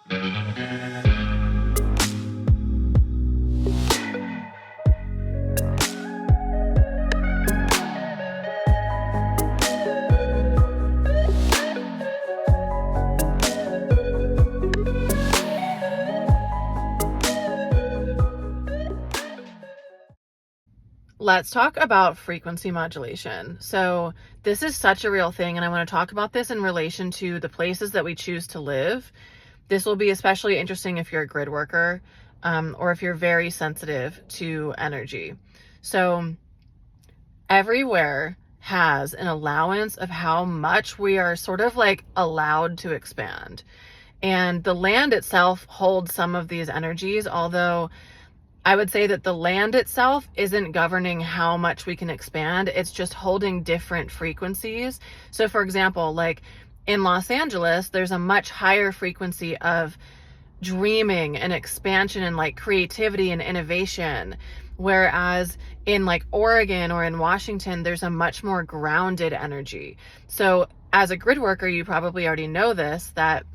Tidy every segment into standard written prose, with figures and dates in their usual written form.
Let's talk about frequency modulation. So this is such a real thing, and I want to talk about this in relation to the places that we choose to live. This will be especially interesting if you're a grid worker, or if you're very sensitive to energy. So everywhere has an allowance of how much we are sort of like allowed to expand. And the land itself holds some of these energies, although I would say that the land itself isn't governing how much we can expand. It's just holding different frequencies. So for example, like in Los Angeles, there's a much higher frequency of dreaming and expansion and like creativity and innovation. Whereas in like Oregon or in Washington, there's a much more grounded energy. So as a grid worker, you probably already know this, that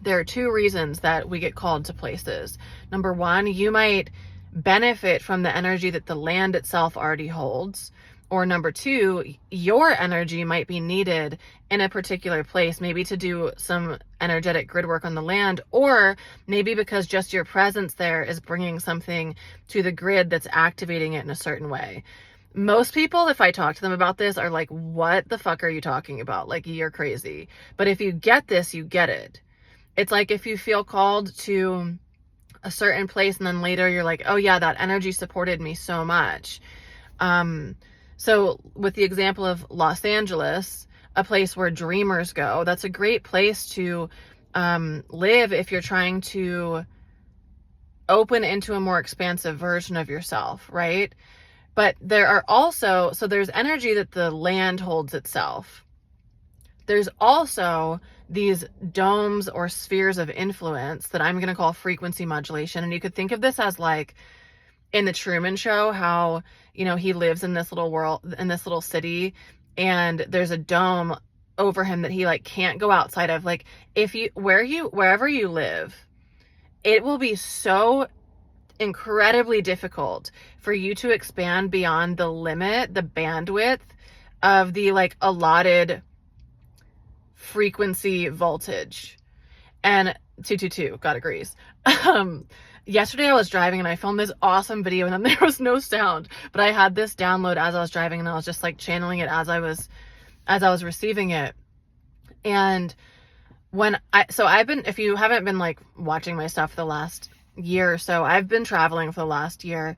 there are two reasons that we get called to places. Number one, you might benefit from the energy that the land itself already holds. Or number two, your energy might be needed in a particular place, maybe to do some energetic grid work on the land, or maybe because just your presence there is bringing something to the grid that's activating it in a certain way. Most people, if I talk to them about this, are like, what the fuck are you talking about? Like, you're crazy. But if you get this, you get it. It's like if you feel called to a certain place and then later you're like, oh yeah, that energy supported me so much. So with the example of Los Angeles, a place where dreamers go, that's a great place to live if you're trying to open into a more expansive version of yourself, right? But there are also, so there's energy that the land holds itself. There's also these domes or spheres of influence that I'm going to call frequency modulation. And you could think of this as like in the Truman Show, how, you know, he lives in this little world, in this little city, and there's a dome over him that he like can't go outside of. Like wherever you live, it will be so incredibly difficult for you to expand beyond the limit, the bandwidth of the like allotted frequency voltage. And 222, God agrees. Yesterday I was driving and I filmed this awesome video and then there was no sound, but I had this download as I was driving and I was just like channeling it as I was receiving it. And if you haven't been like watching my stuff for the last year or so, I've been traveling for the last year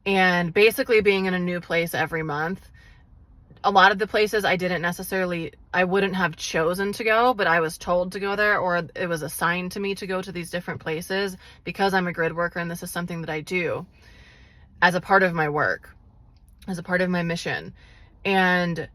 and basically being in a new place every month. A lot of the places I wouldn't have chosen to go, but I was told to go there, or it was assigned to me to go to these different places because I'm a grid worker and this is something that I do as a part of my work, as a part of my mission. And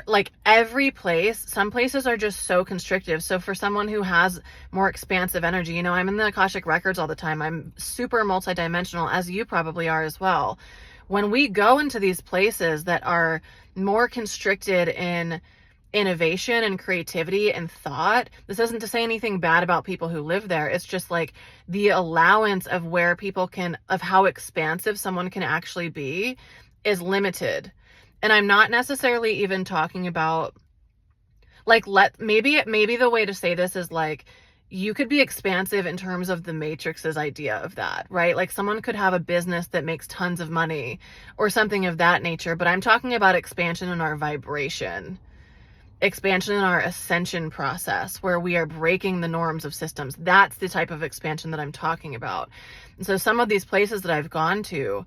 like every place, some places are just so constrictive. So for someone who has more expansive energy, you know, I'm in the Akashic Records all the time. I'm super multidimensional, as you probably are as well. When we go into these places that are more constricted in innovation and creativity and thought, this isn't to say anything bad about people who live there. It's just like the allowance of where people of how expansive someone can actually be is limited. And I'm not necessarily even talking about like, maybe the way to say this is like, you could be expansive in terms of the Matrix's idea of that, right? Like someone could have a business that makes tons of money or something of that nature, but I'm talking about expansion in our vibration, expansion in our ascension process, where we are breaking the norms of systems. That's the type of expansion that I'm talking about. And so some of these places that I've gone to,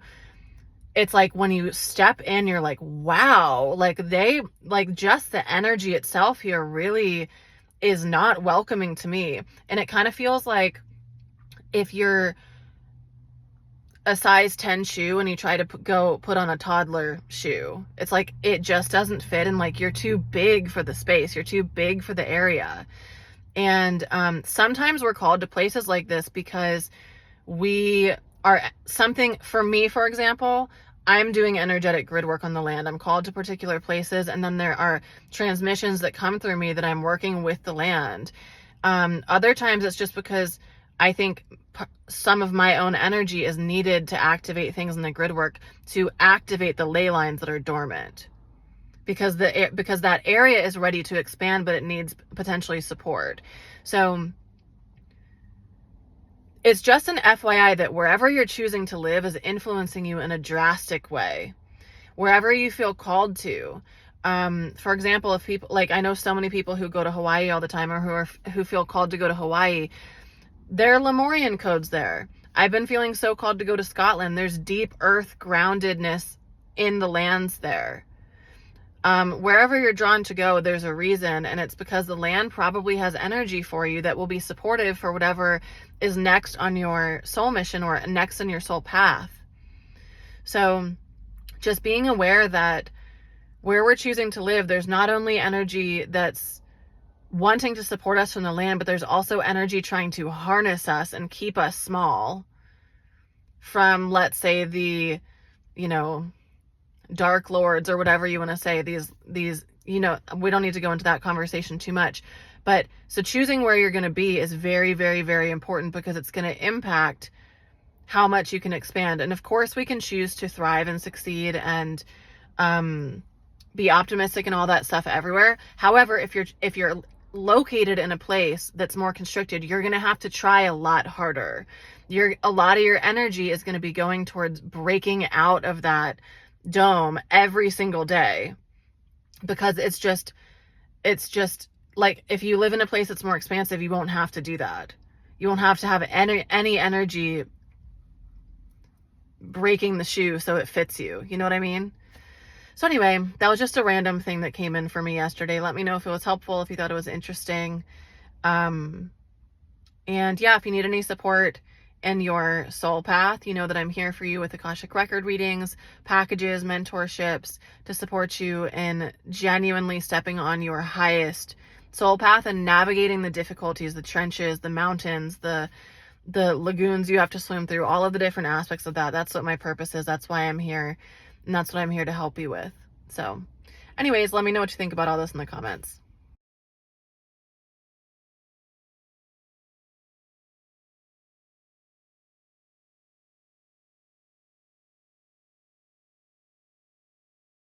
it's like when you step in, you're like, wow, like just the energy itself here really is not welcoming to me. And it kind of feels like if you're a size 10 shoe and you try to put on a toddler shoe, it's like it just doesn't fit, and like you're too big for the space, you're too big for the area. And sometimes we're called to places like this because we are something. For me, for example, I'm doing energetic grid work on the land. I'm called to particular places, and then there are transmissions that come through me that I'm working with the land. Other times it's just because I think some of my own energy is needed to activate things in the grid work, to activate the ley lines that are dormant, because that area is ready to expand, but it needs potentially support. So it's just an FYI that wherever you're choosing to live is influencing you in a drastic way. Wherever you feel called to. For example, if people, like I know so many people who go to Hawaii all the time, or who feel called to go to Hawaii, there are Lemurian codes there. I've been feeling so called to go to Scotland. There's deep earth groundedness in the lands there. Wherever you're drawn to go, there's a reason, and it's because the land probably has energy for you that will be supportive for whatever is next on your soul mission or next in your soul path. So just being aware that where we're choosing to live, there's not only energy that's wanting to support us from the land, but there's also energy trying to harness us and keep us small from, let's say, the, dark lords or whatever you want to say, these, we don't need to go into that conversation too much. But so choosing where you're going to be is very, very, very important, because it's going to impact how much you can expand. And of course we can choose to thrive and succeed and be optimistic and all that stuff everywhere. However, if you're located in a place that's more constricted, you're going to have to try a lot harder. A lot of your energy is going to be going towards breaking out of that dome every single day, because it's just like, if you live in a place that's more expansive, you won't have to do that. You won't have to have any energy breaking the shoe so it fits you. You know what I mean? So anyway, that was just a random thing that came in for me yesterday. Let me know if it was helpful, if you thought it was interesting. And yeah, if you need any support in your soul path, you know that I'm here for you with Akashic record readings, packages, mentorships, to support you in genuinely stepping on your highest soul path and navigating the difficulties, the trenches, the mountains, the lagoons you have to swim through, all of the different aspects of that. That's what my purpose is. That's why I'm here. And that's what I'm here to help you with. So anyways, let me know what you think about all this in the comments.